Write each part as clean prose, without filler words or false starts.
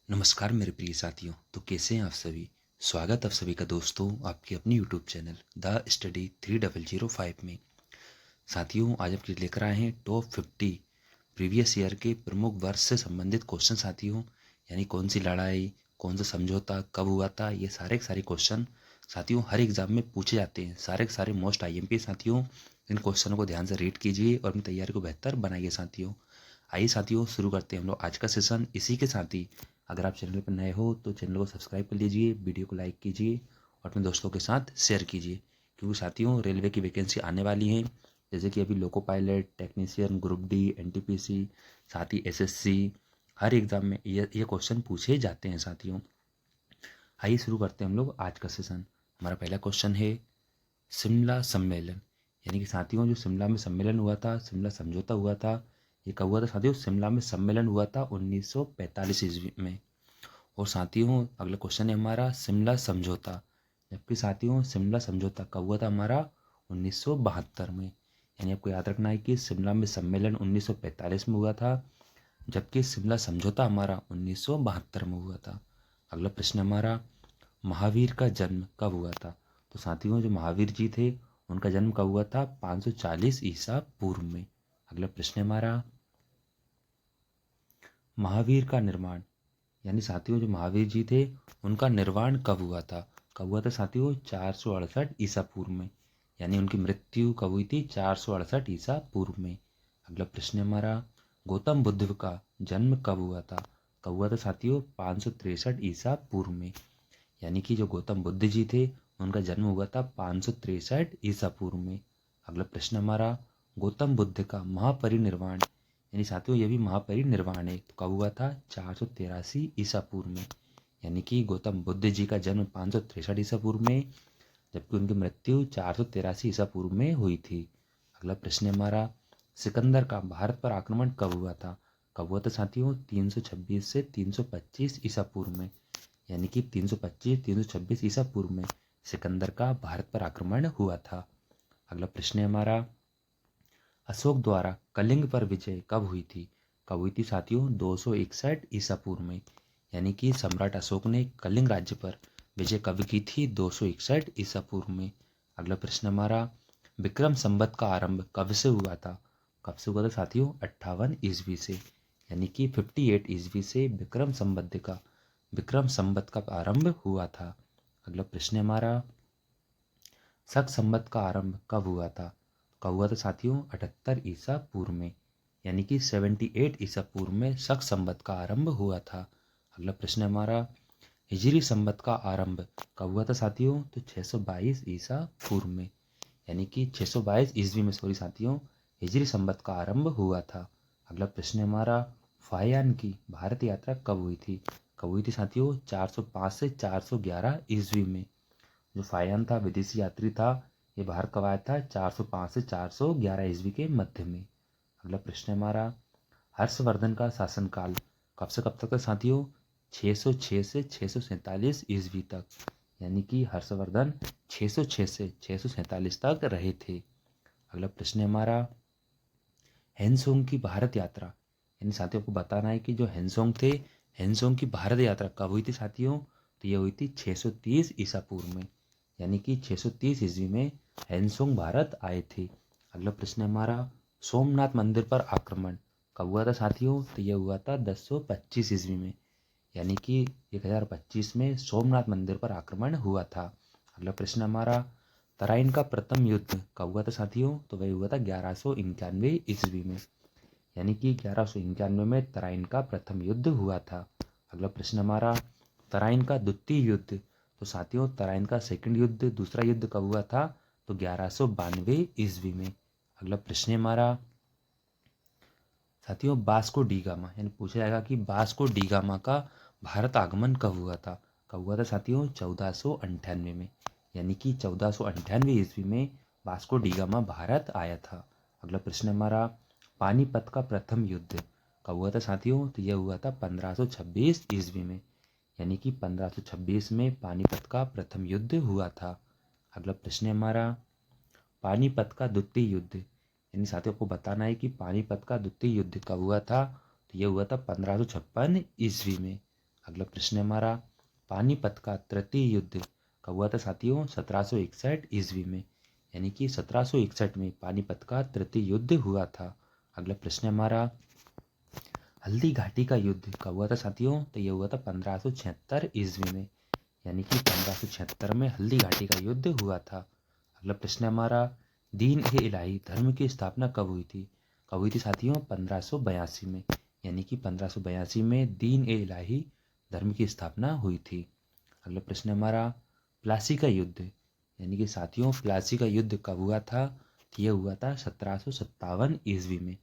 नमस्कार मेरे प्रिय साथियों। तो कैसे हैं आप सभी। स्वागत आप सभी का दोस्तों आपकी अपनी यूट्यूब चैनल द स्टडी 3005 में। साथियों आज आपके लिए लेकर आए हैं टॉप 50 प्रीवियस ईयर के प्रमुख वर्ष से संबंधित क्वेश्चन। साथियों यानी कौन सी लड़ाई, कौन सा समझौता कब हुआ था, ये सारे के सारे क्वेश्चन साथियों हर एग्जाम में पूछे जाते हैं। सारे के सारे मोस्ट IMP। साथियों इन क्वेश्चनों को ध्यान से रीड कीजिए और अपनी तैयारी को बेहतर बनाइए। साथियों आइए साथियों शुरू करते हैं हम लोग आज का सेशन। इसी के साथ ही अगर आप चैनल पर नए हो तो चैनल को सब्सक्राइब कर लीजिए, वीडियो को लाइक कीजिए और अपने दोस्तों के साथ शेयर कीजिए, क्योंकि साथियों रेलवे की वैकेंसी आने वाली है। जैसे कि अभी loco pilot, technician, group D, NTPC, साथ ही SSC, हर एग्ज़ाम में ये क्वेश्चन पूछे जाते हैं। साथियों आइए शुरू करते हैं हम लोग आज का सेशन। हमारा पहला क्वेश्चन है शिमला सम्मेलन। यानी कि साथियों जो शिमला में सम्मेलन हुआ था, शिमला समझौता हुआ था, ये कब हुआ था साथियों। शिमला में सम्मेलन हुआ था 1945 ईस्वी में। और साथियों अगला क्वेश्चन है हमारा शिमला समझौता। जबकि साथियों शिमला समझौता कब हुआ था हमारा 1972 में। यानी आपको याद रखना है कि शिमला में सम्मेलन 1945 में हुआ था, जबकि शिमला समझौता हमारा 1972 में हुआ था। अगला प्रश्न हमारा महावीर का जन्म कब हुआ था। तो साथियों जो महावीर जी थे उनका जन्म कब हुआ था 540 ईसा पूर्व में। अगला प्रश्न हमारा महावीर का निर्माण, यानी साथियों जो महावीर जी थे उनका निर्वाण कब हुआ था। कब हुआ था साथियों 468 ईसा पूर्व में। यानी उनकी मृत्यु कब हुई थी 468 ईसा पूर्व में। अगला प्रश्न हमारा गौतम बुद्ध का जन्म कब हुआ था। कब हुआ था साथियों 563 ईसा पूर्व में। यानी कि जो गौतम बुद्ध जी थे उनका जन्म हुआ था 563 ईसा पूर्व में। अगला प्रश्न हमारा गौतम बुद्ध का महापरिनिर्वाण, यानी साथियों ये भी महापरिनिर्वाण है, तो कब हुआ था 483 ईसा पूर्व में। यानी कि गौतम बुद्ध जी का जन्म 563 ईसा पूर्व में, जबकि उनकी मृत्यु 483 ईसा पूर्व में हुई थी। अगला प्रश्न हमारा सिकंदर का भारत पर आक्रमण कब हुआ था। कब हुआ था साथियों 326 से 325 ईसा पूर्व में। यानी कि 325 326 ईसा पूर्व में सिकंदर का भारत पर आक्रमण हुआ था। अगला प्रश्न है हमारा अशोक द्वारा कलिंग पर विजय कब हुई थी। कब हुई थी साथियों 261 ईसा पूर्व में। यानी कि सम्राट अशोक ने कलिंग राज्य पर विजय कब की थी 261 ईसा पूर्व में। अगला प्रश्न हमारा विक्रम संवत का आरंभ कब से हुआ था। कब से हुआ था साथियों 58 ईस्वी से। यानी कि 58 ईस्वी से विक्रम संवत का आरंभ हुआ था। अगला प्रश्न हमारा शक संवत का आरंभ कब हुआ था। कब हुआ था साथियों 78 ईसा पूर्व में। यानी कि 78 ईसा पूर्व में शक संवत का आरंभ हुआ था। अगला प्रश्न हमारा हिजरी संवत का आरंभ कब हुआ था साथियों, तो 622 ईसा पूर्व में। यानी कि 622 ईस्वी में साथियों हिजरी संवत का आरंभ हुआ था। अगला प्रश्न हमारा फाहियान की भारत यात्रा कब हुई थी। कब हुई थी साथियों 405 से 411 ईस्वी में। जो फाहियान था विदेशी यात्री था, ये भारत कब आया था 405 से 411 ईस्वी के मध्य में। अगला प्रश्न हमारा हर्षवर्धन का शासनकाल कब से कब तक था साथियों 606 से 647 ईस्वी तक। यानी कि हर्षवर्धन 606 से 647 तक रहे थे। अगला प्रश्न हमारा हेनसोंग की भारत यात्रा, यानी साथियों को बताना है कि जो हेनसोंग थे, हेनसोंग की भारत यात्रा कब हुई थी साथियों, तो ये हुई थी 630 ईसा पूर्व में। यानी कि 630 ईस्वी में हेनसोंग भारत आए थे। अगला प्रश्न हमारा सोमनाथ मंदिर पर आक्रमण कब हुआ था साथियों, तो यह हुआ था 1025 ईस्वी में। यानी कि 1025 में सोमनाथ मंदिर पर आक्रमण हुआ था। अगला प्रश्न हमारा तराइन का प्रथम युद्ध कब हुआ था साथियों, तो वह हुआ था 1191 ईस्वी में। यानी कि 1191 में तराइन का प्रथम युद्ध हुआ था। अगला प्रश्न हमारा तराइन का द्वितीय युद्ध, तो साथियों तराइन का सेकंड युद्ध, दूसरा युद्ध कब हुआ था, तो 1192 ईस्वी में। अगला प्रश्न हमारा साथियों बास्को डी गामा, यानी पूछा जाएगा कि बास्को डी गामा का भारत आगमन कब हुआ था। कब हुआ था साथियों 1498 में। यानी कि 1498 ईस्वी में बास्को डी गामा भारत आया था। अगला प्रश्न हमारा पानीपत का प्रथम युद्ध कब हुआ था साथियों, तो यह हुआ था 1526 ईस्वी में। यानी कि 1526 में पानीपत का प्रथम युद्ध हुआ था। अगला प्रश्न हमारा पानीपत का द्वितीय युद्ध, यानी साथियों को बताना है कि पानीपत का द्वितीय युद्ध कब हुआ था, तो यह हुआ था 1556 ईस्वी में। अगला प्रश्न है हमारा, पानीपत का तृतीय युद्ध कब हुआ था साथियों? 1761 ईस्वी में। यानी कि 1761 में पानीपत का तृतीय युद्ध हुआ था। अगला प्रश्न है हमारा, हल्दी घाटी का युद्ध कब हुआ था साथियों? तो ये हुआ था 1576 ईस्वी में। यानी कि 1576 में हल्दी घाटी का युद्ध हुआ था। अगला प्रश्न है हमारा, दीन ए इलाही धर्म की स्थापना कब हुई थी? कब हुई थी साथियों? 1582 में। यानी कि 1582 में दीन ए इलाही धर्म की स्थापना हुई थी। अगला प्रश्न है हमारा, प्लासी का युद्ध यानी कि साथियों प्लासी का युद्ध कब हुआ था? तो यह हुआ था 1757 ईस्वी में।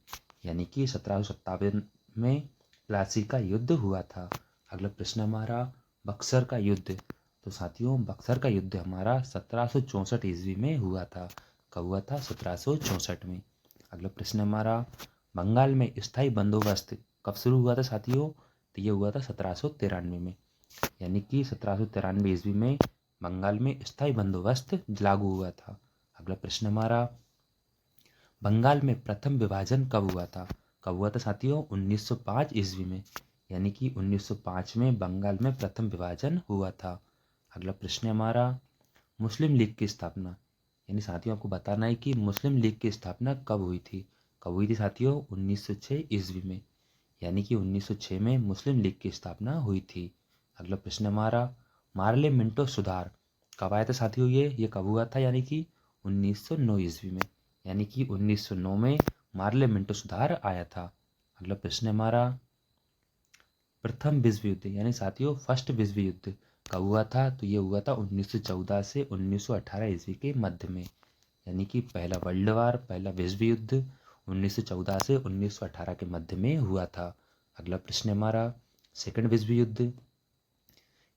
यानी कि 1757 में प्लासी का युद्ध हुआ था। अगला प्रश्न हमारा, बक्सर का युद्ध। तो साथियों बक्सर का युद्ध हमारा 1764 ईस्वी में हुआ था। कब हुआ था? 1764 में। अगला प्रश्न हमारा, बंगाल में स्थायी बंदोबस्त कब शुरू हुआ था साथियों? तो ये हुआ था 1793 में। यानी कि 1793 ईस्वी में बंगाल में स्थायी बंदोबस्त लागू हुआ था। अगला प्रश्न हमारा, बंगाल में प्रथम विभाजन कब हुआ था? कब हुआ था साथियों? 1905 ईस्वी में। यानी कि 1905 में बंगाल में प्रथम विभाजन हुआ था। अगला प्रश्न है हमारा, मुस्लिम लीग की स्थापना यानी साथियों आपको बताना है कि मुस्लिम लीग की स्थापना कब हुई थी? कब हुई थी साथियों? 1906 ईस्वी में। यानी कि 1906 में मुस्लिम लीग की स्थापना हुई थी। अगला प्रश्न हमारा, मार्ले मिंटो सुधार कब आया था साथियों? ये कब हुआ था? यानी कि 1909 ईस्वी में। यानी कि 1909 में मार्ले मिंटो सुधार आया था। अगला प्रश्न हमारा, प्रथम विश्व युद्ध यानी साथियों फर्स्ट विश्व युद्ध कब हुआ था? तो ये हुआ था 1914 से 1918 ईस्वी के मध्य में। यानी कि पहला वर्ल्ड वार पहला विश्व युद्ध 1914 से 1918 के मध्य में हुआ था। अगला प्रश्न हमारा, सेकंड विश्व युद्ध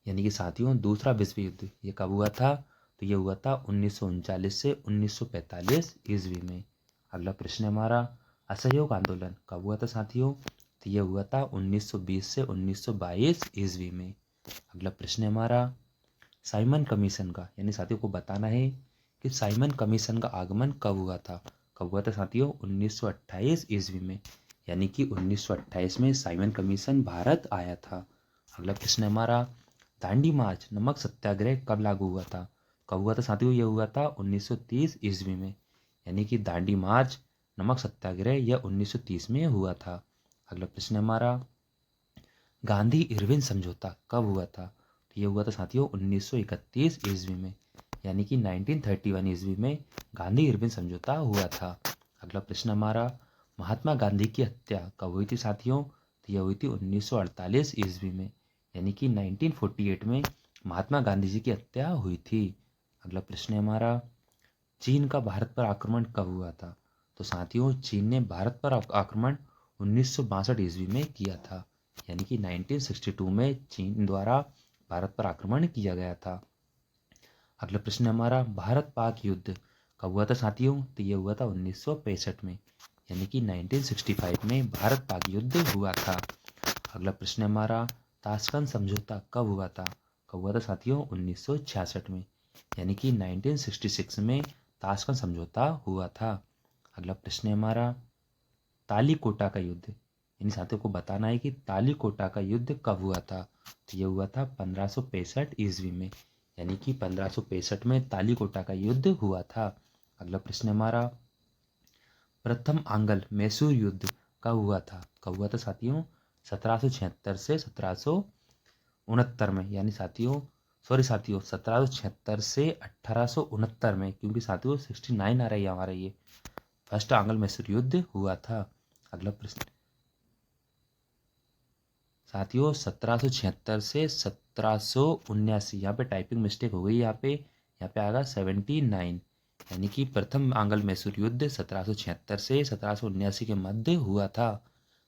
यानी कि साथियों दूसरा विश्व युद्ध ये कब हुआ था? तो ये हुआ था 1939 से 1945 ईस्वी में। अगला प्रश्न हमारा, असहयोग आंदोलन कब हुआ था साथियों? तो ये हुआ था 1920 से 1922 ईस्वी में। अगला प्रश्न हमारा, साइमन कमीशन का यानी साथियों को बताना है कि साइमन कमीशन का आगमन कब हुआ था? कब हुआ था साथियों? 1928 ईस्वी में। यानी कि 1928 में साइमन कमीशन भारत आया था। अगला प्रश्न हमारा, दांडी मार्च नमक सत्याग्रह कब लागू हुआ था? कब हुआ था साथियों? यह हुआ था 1930 ईस्वी में। यानी कि दांडी मार्च नमक सत्याग्रह यह 1930 में हुआ था। अगला प्रश्न हमारा, गांधी इरविन समझौता कब हुआ था? तो ये हुआ था साथियों 1931 ईस्वी में। यानी कि 1931 ईस्वी में गांधी इरविन समझौता हुआ था। अगला प्रश्न हमारा, महात्मा गांधी की हत्या कब हुई थी साथियों? तो यह हुई थी 1948 ईस्वी में। यानी कि 1948 में महात्मा गांधी जी की हत्या हुई थी। अगला प्रश्न हमारा, चीन का भारत पर आक्रमण कब हुआ था? तो साथियों चीन ने भारत पर आक्रमण 1962 ईस्वी में किया था। यानी कि 1962 में चीन द्वारा भारत पर आक्रमण किया गया था। अगला प्रश्न हमारा, भारत पाक युद्ध कब हुआ था साथियों? तो ये हुआ था 1965 में। यानी कि 1965 में भारत पाक युद्ध हुआ था। अगला प्रश्न हमारा, ताशकंद समझौता कब हुआ था? कब हुआ था साथियों? 1966 में। यानी कि 1966 में ताशकंद समझौता हुआ था। अगला प्रश्न हमारा, तालीकोटा का युद्ध इन साथियों को बताना है कि तालीकोटा का युद्ध कब हुआ था? तो ये हुआ था 1565 ईस्वी में। यानी कि 1565 में तालीकोटा का युद्ध हुआ था। अगला प्रश्न हमारा, प्रथम आंग्ल मैसूर युद्ध कब हुआ था? कब हुआ था साथियों? 1776 से 1769 में। यानी साथियों 1776 से 1869 में, क्योंकि साथियों 69 आ रही है हमारा ये फर्स्ट आंग्ल मैसूर युद्ध हुआ था। अगला प्रश्न साथियों 1776 से 1779, यहाँ पे टाइपिंग मिस्टेक हो गई। यहाँ पे आएगा 79। यानी कि प्रथम आंग्ल मैसूर युद्ध 1776 से 1779 के मध्य हुआ था।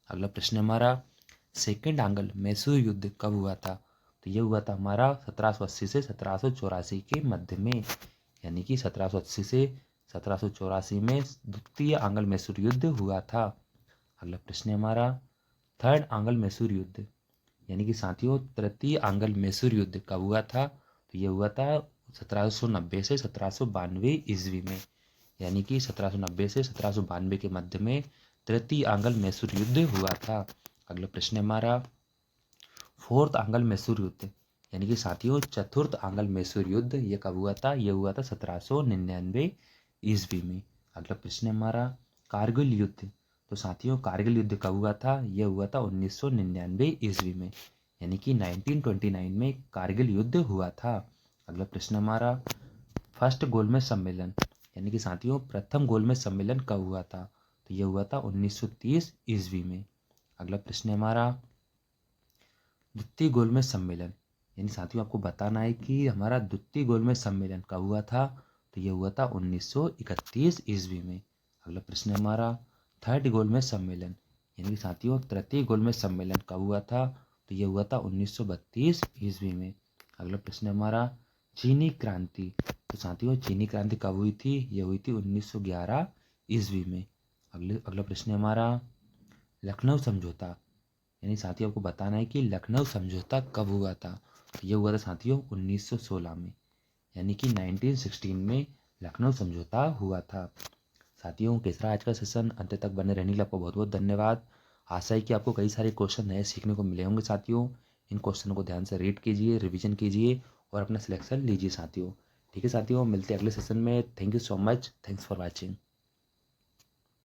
अगला प्रश्न हमारा, सेकेंड आंग्ल मैसूर युद्ध कब हुआ था? तो ये हुआ था हमारा 1780 से 1784 के मध्य में। यानी कि 1780 से 1784 में द्वितीय आंग्ल मैसूर युद्ध हुआ था। अगला प्रश्न हमारा, थर्ड आंग्ल मैसूर युद्ध यानी कि साथियों तृतीय आंग्ल मैसूर युद्ध कब हुआ था? तो ये हुआ था 1790 से 1792 ईस्वी में। यानी कि 1790 से 1792 के मध्य में तृतीय आंग्ल मैसूर युद्ध हुआ था। अगला प्रश्न हमारा, फोर्थ आंग्ल मैसूर युद्ध, यानी कि साथियों चतुर्थ आंग्ल मैसूर युद्ध, ये कब हुआ था? ये हुआ था 1799 ईस्वी में। अगला प्रश्न है हमारा कारगिल युद्ध। तो साथियों कारगिल युद्ध कब हुआ था? ये हुआ था 1999 ईस्वी में, यानी कि 1929 में कारगिल युद्ध हुआ था। अगला प्रश्न हमारा फर्स्ट गोलमेज सम्मेलन, यानी कि साथियों प्रथम गोलमेज सम्मेलन कब हुआ था? तो ये हुआ था 1930 ईस्वी में। अगला प्रश्न है हमारा द्वितीय गोलमेज सम्मेलन, यानी साथियों आपको बताना है कि हमारा द्वितीय गोलमेज सम्मेलन कब हुआ था? तो ये हुआ था 1931 ईस्वी में। अगला प्रश्न है हमारा थर्ड गोलमेज सम्मेलन, यानी कि साथियों तृतीय गोलमेज सम्मेलन कब हुआ था? तो ये हुआ था 1932 ईस्वी में। अगला प्रश्न है हमारा चीनी क्रांति। तो साथियों चीनी क्रांति कब हुई थी? ये हुई थी 1911 ईस्वी में। अगला प्रश्न है हमारा लखनऊ समझौता, यानी साथियों आपको बताना है कि लखनऊ समझौता कब हुआ था? तो ये हुआ था साथियों 1916 में, यानी कि 1916 में लखनऊ समझौता हुआ था। साथियों कैसा रहा आज का सेशन? अंत तक बने रहने के लिए आपको बहुत बहुत धन्यवाद। आशा है कि आपको कई सारे क्वेश्चन नए सीखने को मिले होंगे साथियों। इन क्वेश्चनों को ध्यान से रीड कीजिए, रिवीजन कीजिए और अपना सिलेक्शन लीजिए साथियों। ठीक है साथियों, मिलते हैं अगले सेशन में। Thank you so much, thanks for watching.